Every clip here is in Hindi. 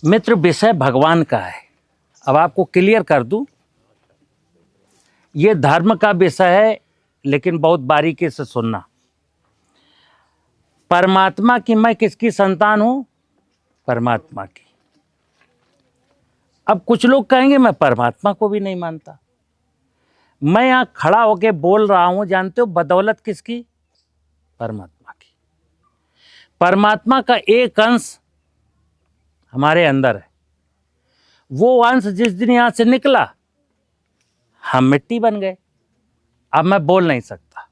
मित्र, विषय भगवान का है। अब आपको क्लियर कर दूं, ये धर्म का विषय है, लेकिन बहुत बारीकी से सुनना। परमात्मा की मैं किसकी संतान हूं? परमात्मा की। अब कुछ लोग कहेंगे मैं परमात्मा को भी नहीं मानता। मैं यहां खड़ा होकर बोल रहा हूं, जानते हो बदौलत किसकी? परमात्मा की। परमात्मा का एक अंश हमारे अंदर है। वो अंश जिस दिन यहां से निकला, हम मिट्टी बन गए। अब मैं बोल नहीं सकता।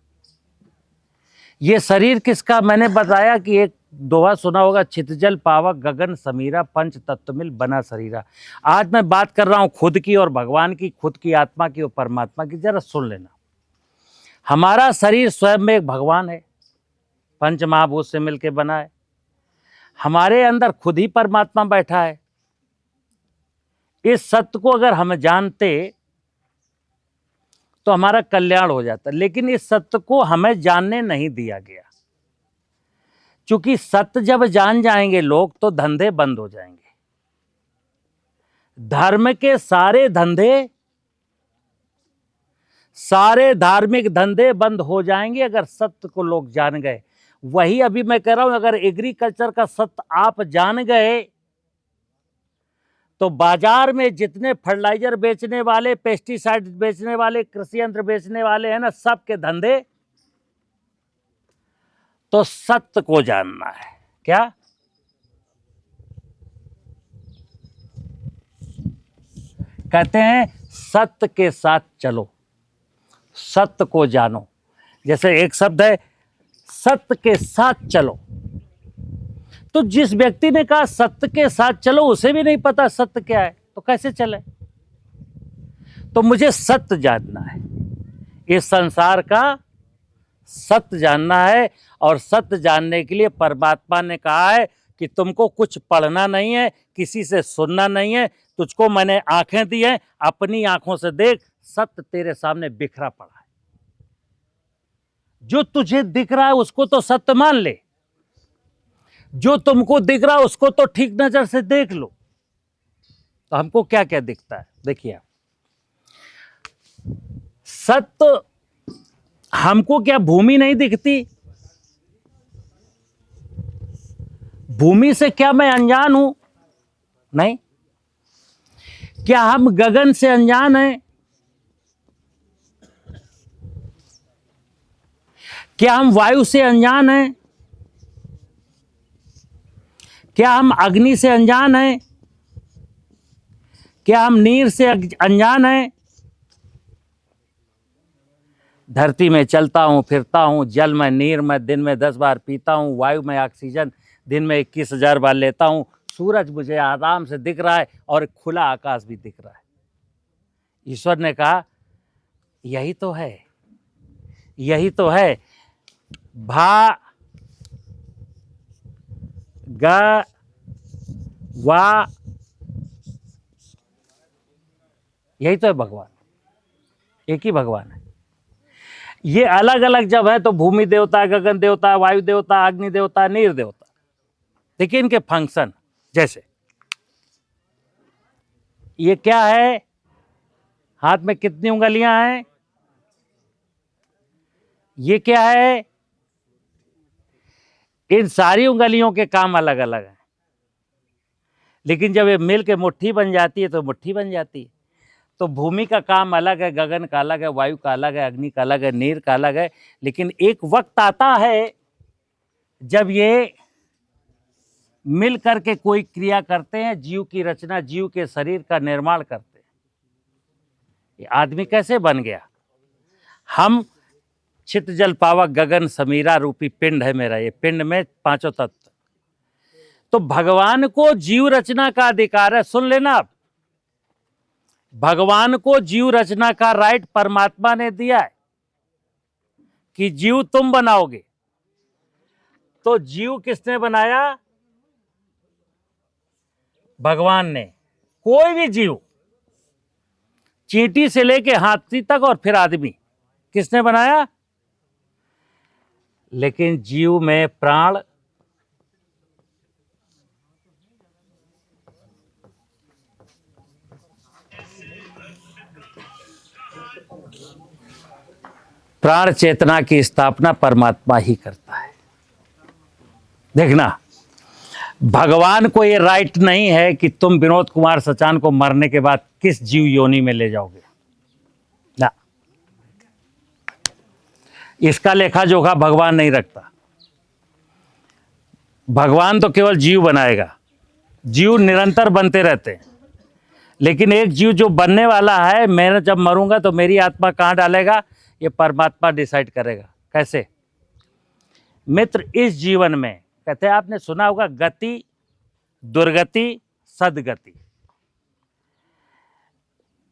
ये शरीर किसका? मैंने बताया कि एक दोहा सुना होगा, छितजल पावक गगन समीरा पंच तत्व मिल बना शरीरा। आज मैं बात कर रहा हूं खुद की और भगवान की, खुद की आत्मा की और परमात्मा की। जरा सुन लेना। हमारा शरीर स्वयं में एक भगवान है, पंच महाभूत से मिलकर बना है। हमारे अंदर खुद ही परमात्मा बैठा है। इस सत्य को अगर हम जानते तो हमारा कल्याण हो जाता, लेकिन इस सत्य को हमें जानने नहीं दिया गया। क्योंकि सत्य जब जान जाएंगे लोग तो धंधे बंद हो जाएंगे। धर्म के सारे धंधे, सारे धार्मिक धंधे बंद हो जाएंगे अगर सत्य को लोग जान गए। वही अभी मैं कह रहा हूं, अगर एग्रीकल्चर का सत्य आप जान गए तो बाजार में जितने फर्टिलाइजर बेचने वाले, पेस्टिसाइड बेचने वाले, कृषि यंत्र बेचने वाले हैं ना, सबके धंधे। तो सत्य को जानना है। क्या? कहते हैं सत्य के साथ चलो, सत्य को जानो। जैसे एक शब्द है, सत्य के साथ चलो। तो जिस व्यक्ति ने कहा सत्य के साथ चलो, उसे भी नहीं पता सत्य क्या है, तो कैसे चले? तो मुझे सत्य जानना है, इस संसार का सत्य जानना है। और सत्य जानने के लिए परमात्मा ने कहा है कि तुमको कुछ पढ़ना नहीं है, किसी से सुनना नहीं है। तुझको मैंने आंखें दी हैं, अपनी आंखों से देख, सत्य तेरे सामने बिखरा पड़ा है। जो तुझे दिख रहा है उसको तो सत्य मान ले, जो तुमको दिख रहा है उसको तो ठीक नजर से देख लो। तो हमको क्या क्या दिखता है? देखिए, सत्य हमको क्या भूमि नहीं दिखती? भूमि से क्या मैं अनजान हूं? नहीं। क्या हम गगन से अनजान हैं? क्या हम वायु से अनजान हैं? क्या हम अग्नि से अनजान हैं? क्या हम नीर से अनजान हैं? धरती में चलता हूं, फिरता हूं, जल में, नीर में दिन में 10 बार पीता हूं, वायु में ऑक्सीजन दिन में 21,000 बार लेता हूं, सूरज मुझे आराम से दिख रहा है और खुला आकाश भी दिख रहा है। ईश्वर ने कहा यही तो है, यही तो है। भा ग वा, यही तो है भगवान। एक ही भगवान है। ये अलग अलग जब है तो भूमि देवता, गगन देवता, वायु देवता, अग्नि देवता, नीर देवता। देखिए इनके फंक्शन। जैसे ये क्या है? हाथ में कितनी उंगलियां हैं? ये क्या है? इन सारी उंगलियों के काम अलग अलग हैं, लेकिन जब ये मिल के मुट्ठी बन जाती है तो मुट्ठी बन जाती है। तो भूमि का काम अलग है, गगन का अलग है, वायु का अलग है, अग्नि का अलग है, नीर का अलग है। लेकिन एक वक्त आता है जब ये मिल करके कोई क्रिया करते हैं, जीव की रचना, जीव के शरीर का निर्माण करते हैं। ये आदमी कैसे बन गया? हम छित जल पावक गगन समीरा रूपी पिंड है मेरा। ये पिंड में पांचों तत्व। तो भगवान को जीव रचना का अधिकार है। सुन लेना आप, भगवान को जीव रचना का राइट परमात्मा ने दिया है कि जीव तुम बनाओगे। तो जीव किसने बनाया? भगवान ने। कोई भी जीव, चींटी से लेके हाथी तक और फिर आदमी, किसने बनाया? लेकिन जीव में प्राण प्राण चेतना की स्थापना परमात्मा ही करता है। देखना, भगवान को ये राइट नहीं है कि तुम विनोद कुमार सचान को मरने के बाद किस जीव योनि में ले जाओगे ना, इसका लेखा जोखा भगवान नहीं रखता। भगवान तो केवल जीव बनाएगा, जीव निरंतर बनते रहते हैं, लेकिन एक जीव जो बनने वाला है, मैं जब मरूंगा तो मेरी आत्मा कहाँ डालेगा ये परमात्मा डिसाइड करेगा। कैसे मित्र? इस जीवन में कहते हैं, आपने सुना होगा गति, दुर्गति, सदगति।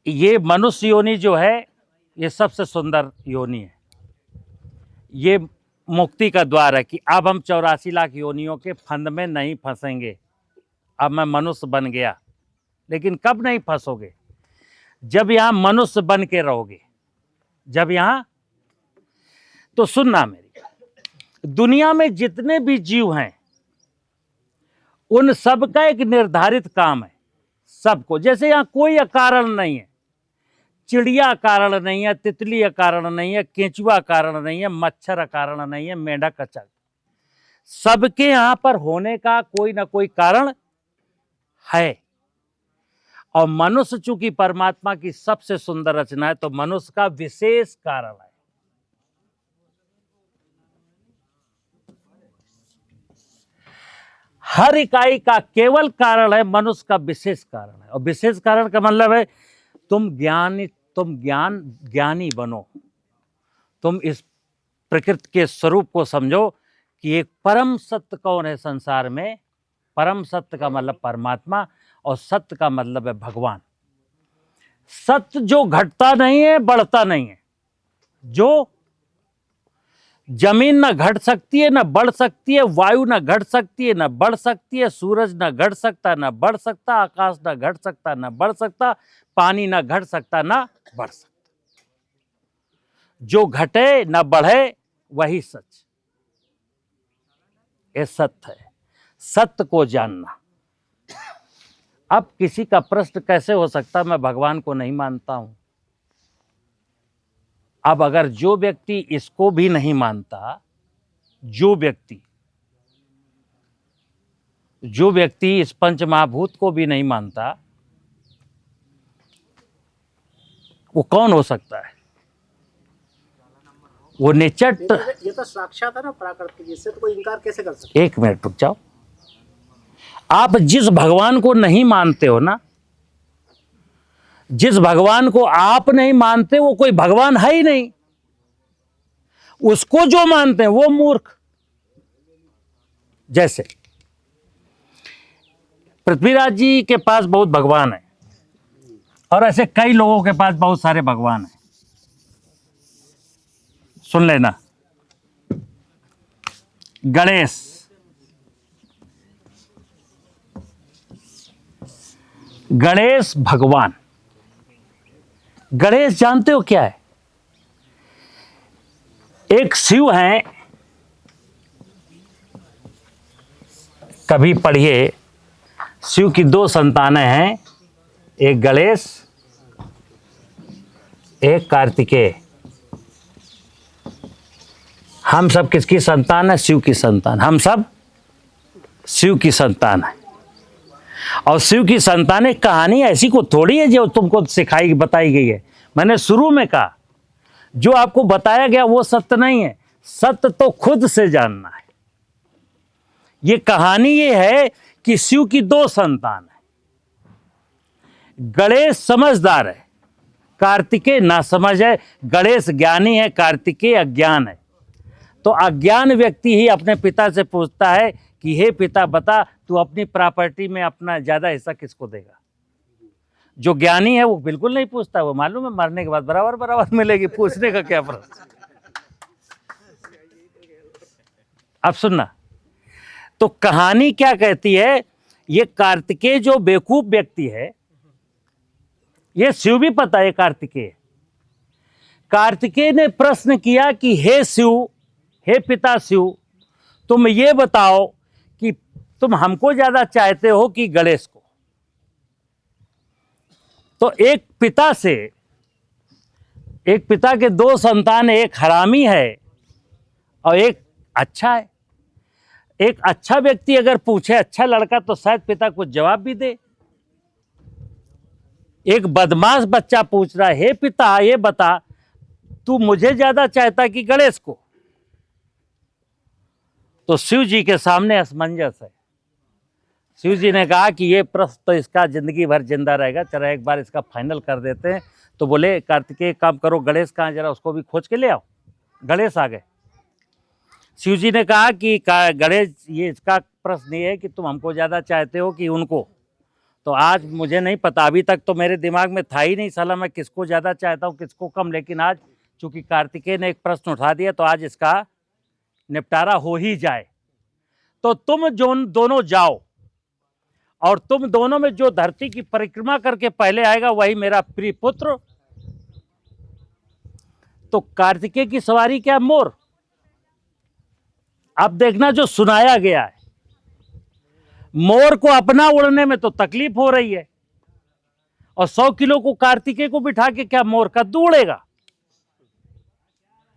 ये मनुष्य योनि जो है ये सबसे सुंदर योनि है। ये मुक्ति का द्वार है कि अब हम 84 लाख योनियों के फंद में नहीं फंसेंगे। अब मैं मनुष्य बन गया, लेकिन कब नहीं फंसोगे? जब यहां मनुष्य बन के रहोगे, जब यहां। तो सुनना मेरी, दुनिया में जितने भी जीव हैं उन सब का एक निर्धारित काम है सबको। जैसे यहां कोई अकारण नहीं है, चिड़िया कारण नहीं है, तितली अकारण नहीं है, केंचुआ कारण नहीं है, मच्छर अकारण नहीं है, मेंढक अचार। सबके यहां पर होने का कोई ना कोई कारण है। और मनुष्य चूंकि परमात्मा की सबसे सुंदर रचना है, तो मनुष्य का विशेष कारण है। हर इकाई का केवल कारण है, मनुष्य का विशेष कारण है। और विशेष कारण का मतलब है तुम ज्ञानी बनो। तुम इस प्रकृति के स्वरूप को समझो कि एक परम सत्य कौन है संसार में। परम सत्य का मतलब परमात्मा, और सत्य का मतलब है भगवान। सत्य जो घटता नहीं है, बढ़ता नहीं है। जो जमीन न घट सकती है, न बढ़ सकती है, वायु न घट सकती है, न बढ़ सकती है, सूरज न घट सकता, न बढ़ सकता, आकाश न घट सकता, न बढ़ सकता, पानी न घट सकता, न बढ़ सकता। जो घटे न बढ़े वही सच। ये सत्य है, सत्य को जानना। अब किसी का प्रश्न कैसे हो सकता मैं भगवान को नहीं मानता हूं। अब अगर जो व्यक्ति इसको भी नहीं मानता, जो व्यक्ति इस पंच महाभूत को भी नहीं मानता, वो कौन हो सकता है? वो निचट। ये तो साक्षात है ना प्राकृतिक, इससे तो कोई इनकार कैसे कर सकता? एक मिनट रुक जाओ। आप जिस भगवान को नहीं मानते हो ना, जिस भगवान को आप नहीं मानते, वो कोई भगवान है ही नहीं। उसको जो मानते हैं वो मूर्ख। जैसे पृथ्वीराज जी के पास बहुत भगवान है, और ऐसे कई लोगों के पास बहुत सारे भगवान हैं। सुन लेना, गणेश, गणेश भगवान। गणेश जानते हो क्या है? एक शिव हैं, कभी पढ़िए, शिव की 2 संतानें हैं, एक गणेश, एक कार्तिकेय। हम सब किसकी संतान है? शिव की संतान। हम सब शिव की संतान है। और शिव की संतान एक कहानी ऐसी को थोड़ी है जो तुमको सिखाई बताई गई है। मैंने शुरू में कहा, जो आपको बताया गया वो सत्य नहीं है, सत्य तो खुद से जानना है। ये कहानी ये है कि शिव की 2 संतान है। गणेश समझदार है, कार्तिकेय नासमझ है। गणेश ज्ञानी है, कार्तिकेय अज्ञान है। तो अज्ञान व्यक्ति ही अपने पिता से पूछता है कि हे पिता बता, तू अपनी प्रॉपर्टी में अपना ज्यादा हिस्सा किसको देगा। जो ज्ञानी है वो बिल्कुल नहीं पूछता, वो मालूम है मरने के बाद बराबर बराबर मिलेगी, पूछने का क्या प्रश्न। अब सुनना, तो कहानी क्या कहती है, ये कार्तिकेय जो बेवकूफ व्यक्ति है, ये शिव भी पता है कार्तिकेय। कार्तिकेय ने प्रश्न किया कि हे शिव, हे पिता शिव, तुम ये बताओ कि तुम हमको ज्यादा चाहते हो कि गणेश को। तो एक पिता से एक पिता के दो संतान है, एक हरामी है और एक अच्छा है। एक अच्छा व्यक्ति अगर पूछे अच्छा लड़का तो शायद पिता कुछ जवाब भी दे। एक बदमाश बच्चा पूछ रहा है, हे पिता ये बता तू मुझे ज्यादा चाहता कि गणेश को? तो शिव जी के सामने असमंजस है। शिव जी ने कहा कि ये प्रश्न तो इसका जिंदगी भर जिंदा रहेगा, चलो एक बार इसका फाइनल कर देते हैं। तो बोले कार्तिकेय काम करो, गणेश कहाँ, जरा उसको भी खोज के ले आओ। गणेश आ गए। शिव जी ने कहा कि गणेश ये इसका प्रश्न ये है कि तुम हमको ज़्यादा चाहते हो कि उनको? तो आज मुझे नहीं पता, अभी तक तो मेरे दिमाग में था ही नहीं साला मैं किसको ज़्यादा चाहता हूँ किसको कम, लेकिन आज चूंकि कार्तिकेय ने एक प्रश्न उठा दिया तो आज इसका निपटारा हो ही जाए। तो तुम जो दोनों जाओ और तुम दोनों में जो धरती की परिक्रमा करके पहले आएगा वही मेरा प्रिय पुत्र। तो कार्तिकेय की सवारी क्या मोर? अब देखना जो सुनाया गया है, मोर को अपना उड़ने में तो तकलीफ हो रही है और 100 किलो को कार्तिकेय को बिठा के क्या मोर कद्दू उड़ेगा?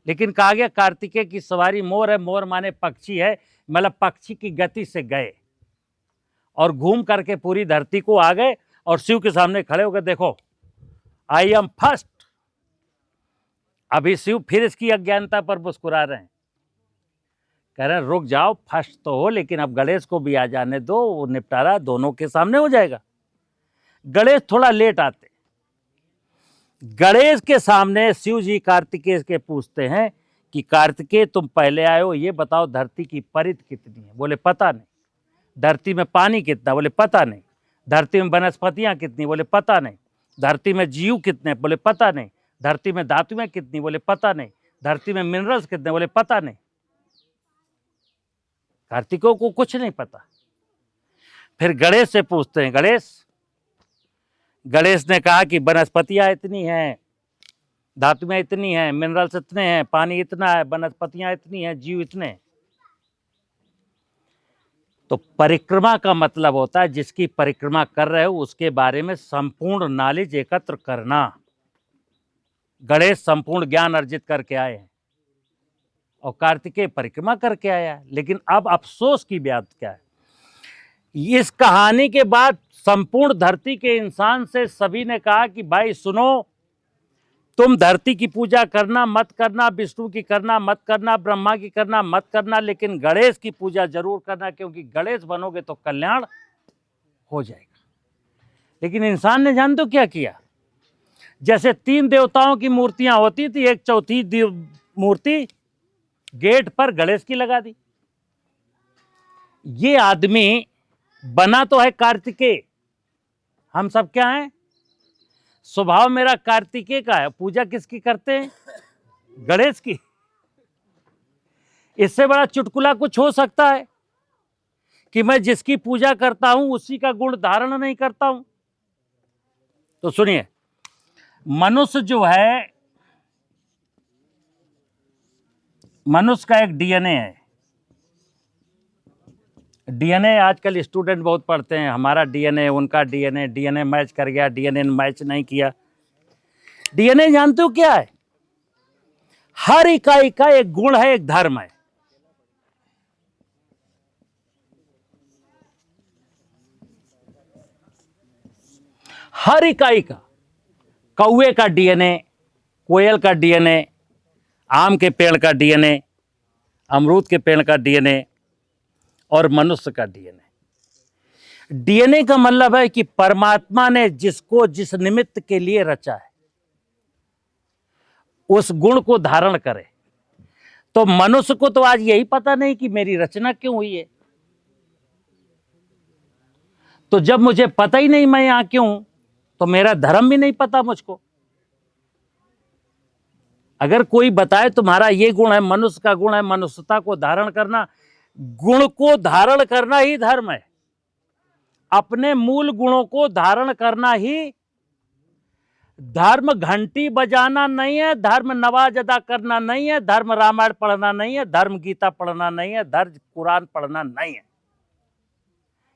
लेकिन कहा गया कार्तिकेय की सवारी मोर है। मोर माने पक्षी है, मतलब पक्षी की गति से गए और घूम करके पूरी धरती को आ गए और शिव के सामने खड़े हो गए, देखो आई एम फर्स्ट। अभी शिव फिर इसकी अज्ञानता पर मुस्कुरा रहे हैं, कह रहे हैं रुक जाओ, फर्स्ट तो हो लेकिन अब गणेश को भी आ जाने दो, वो निपटारा दोनों के सामने हो जाएगा। गणेश थोड़ा लेट आते। गणेश के सामने शिव जी कार्तिकेय के पूछते हैं कि कार्तिकेय तुम पहले आए हो, ये बताओ धरती की परिधि कितनी है? बोले पता नहीं। धरती में पानी कितना? बोले पता नहीं। धरती में वनस्पतियां कितनी? बोले पता नहीं। धरती में जीव कितने? बोले पता नहीं। धरती में धातुएं कितनी? बोले पता नहीं। धरती में मिनरल्स कितने? बोले पता नहीं। कार्तिकेय को कुछ नहीं पता। फिर गणेश से पूछते हैं, गणेश ने कहा कि वनस्पतियां इतनी हैं, धातुएं इतनी हैं, मिनरल्स इतने हैं, पानी इतना है, वनस्पतियां इतनी हैं, जीव इतने हैं। तो परिक्रमा का मतलब होता है जिसकी परिक्रमा कर रहे हो उसके बारे में संपूर्ण नॉलेज एकत्र करना। गणेश संपूर्ण ज्ञान अर्जित करके आए हैं और कार्तिकेय परिक्रमा करके आया। लेकिन अब अफसोस की बात क्या है, इस कहानी के बाद संपूर्ण धरती के इंसान से सभी ने कहा कि भाई सुनो, तुम धरती की पूजा करना मत करना, विष्णु की करना मत करना, ब्रह्मा की करना मत करना, लेकिन गणेश की पूजा जरूर करना, क्योंकि गणेश बनोगे तो कल्याण हो जाएगा। लेकिन इंसान ने जान दो क्या किया, जैसे 3 देवताओं की मूर्तियां होती थी, एक चौथी मूर्ति गेट पर गणेश की लगा दी। ये आदमी बना तो है कार्तिकेय, हम सब क्या हैं, स्वभाव मेरा कार्तिकेय का है, पूजा किसकी करते हैं? गणेश की। इससे बड़ा चुटकुला कुछ हो सकता है कि मैं जिसकी पूजा करता हूं उसी का गुण धारण नहीं करता हूं? तो सुनिए, मनुष्य जो है, मनुष्य का एक डीएनए है। डीएनए आजकल स्टूडेंट बहुत पढ़ते हैं, हमारा डीएनए उनका डीएनए मैच कर गया, डीएनए मैच नहीं किया। डीएनए जानते हो क्या है? हर इकाई का एक गुण है, एक धर्म है। हर इकाई का, कौवे का डीएनए, कोयल का डीएनए, आम के पेड़ का डीएनए, अमरूद के पेड़ का डीएनए और मनुष्य का डीएनए। डीएनए का मतलब है कि परमात्मा ने जिसको जिस निमित्त के लिए रचा है उस गुण को धारण करे। तो मनुष्य को तो आज यही पता नहीं कि मेरी रचना क्यों हुई है। तो जब मुझे पता ही नहीं मैं यहां क्यों हूं, तो मेरा धर्म भी नहीं पता मुझको। अगर कोई बताए तुम्हारा ये गुण है, मनुष्य का गुण है मनुष्यता को धारण करना, गुण को धारण करना ही धर्म है। अपने मूल गुणों को धारण करना ही धर्म। घंटी बजाना नहीं है धर्म, नमाज अदा करना नहीं है धर्म, रामायण पढ़ना नहीं है धर्म, गीता पढ़ना नहीं है धर्म, कुरान पढ़ना नहीं है।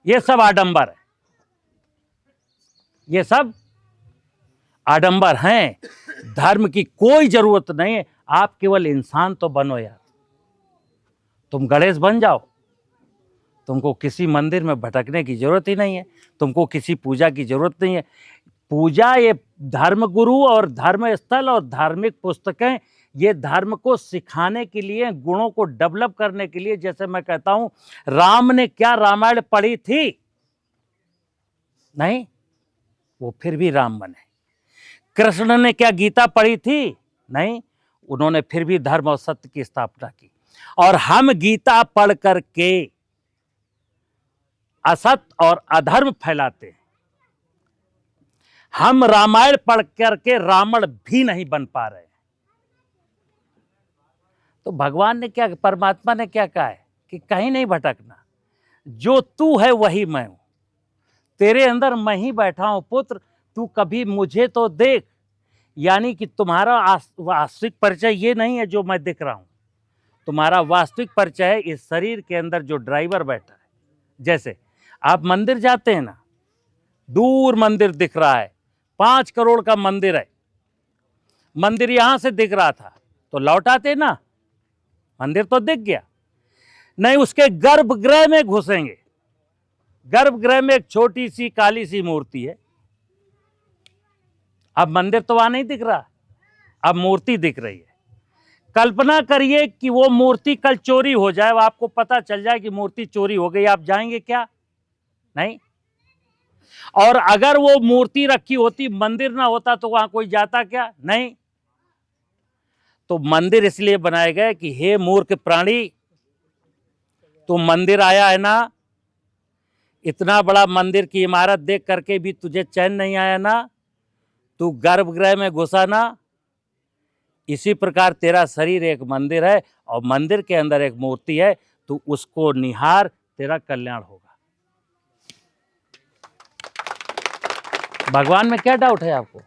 ये सब आडंबर है, ये सब आडंबर हैं, धर्म की कोई जरूरत नहीं है। आप केवल इंसान तो बनो यार। तुम गणेश बन जाओ, तुमको किसी मंदिर में भटकने की जरूरत ही नहीं है, तुमको किसी पूजा की जरूरत नहीं है। पूजा ये धर्म गुरु और धर्म स्थल और धार्मिक पुस्तकें ये धर्म को सिखाने के लिए, गुणों को डेवलप करने के लिए। जैसे मैं कहता हूं, राम ने क्या रामायण पढ़ी थी? नहीं, वो फिर भी राम बने। कृष्ण ने क्या गीता पढ़ी थी? नहीं, उन्होंने फिर भी धर्म और सत्य की स्थापना की। और हम गीता पढ़ करके असत्य और अधर्म फैलाते हैं। हम रामायण पढ़ करके रावण भी नहीं बन पा रहे। तो भगवान ने क्या, परमात्मा ने क्या कहा है कि कहीं नहीं भटकना, जो तू है वही मैं हूं, तेरे अंदर मैं ही बैठा हूं पुत्र, तू कभी मुझे तो देख। यानी कि तुम्हारा वास्तविक परिचय ये नहीं है जो मैं दिख रहा हूं, तुम्हारा वास्तविक परिचय है इस शरीर के अंदर जो ड्राइवर बैठा है। जैसे आप मंदिर जाते हैं ना, दूर मंदिर दिख रहा है, 5 करोड़ का मंदिर है, मंदिर यहां से दिख रहा था तो लौट आते ना, मंदिर तो दिख गया। नहीं, उसके गर्भगृह में घुसेंगे। गर्भगृह में एक छोटी सी काली सी मूर्ति है। अब मंदिर तो वहां नहीं दिख रहा, अब मूर्ति दिख रही है। कल्पना करिए कि वो मूर्ति कल चोरी हो जाए, आपको पता चल जाए कि मूर्ति चोरी हो गई, आप जाएंगे क्या? नहीं। और अगर वो मूर्ति रखी होती, मंदिर ना होता, तो वहां कोई जाता क्या? नहीं। तो मंदिर इसलिए बनाए गए कि हे मूर्ख प्राणी, तू मंदिर आया है ना, इतना बड़ा मंदिर की इमारत देख करके भी तुझे चैन नहीं आया ना, तू गर्भगृह में घुसा ना। इसी प्रकार तेरा शरीर एक मंदिर है और मंदिर के अंदर एक मूर्ति है, तू उसको निहार, तेरा कल्याण होगा। भगवान में क्या डाउट है आपको?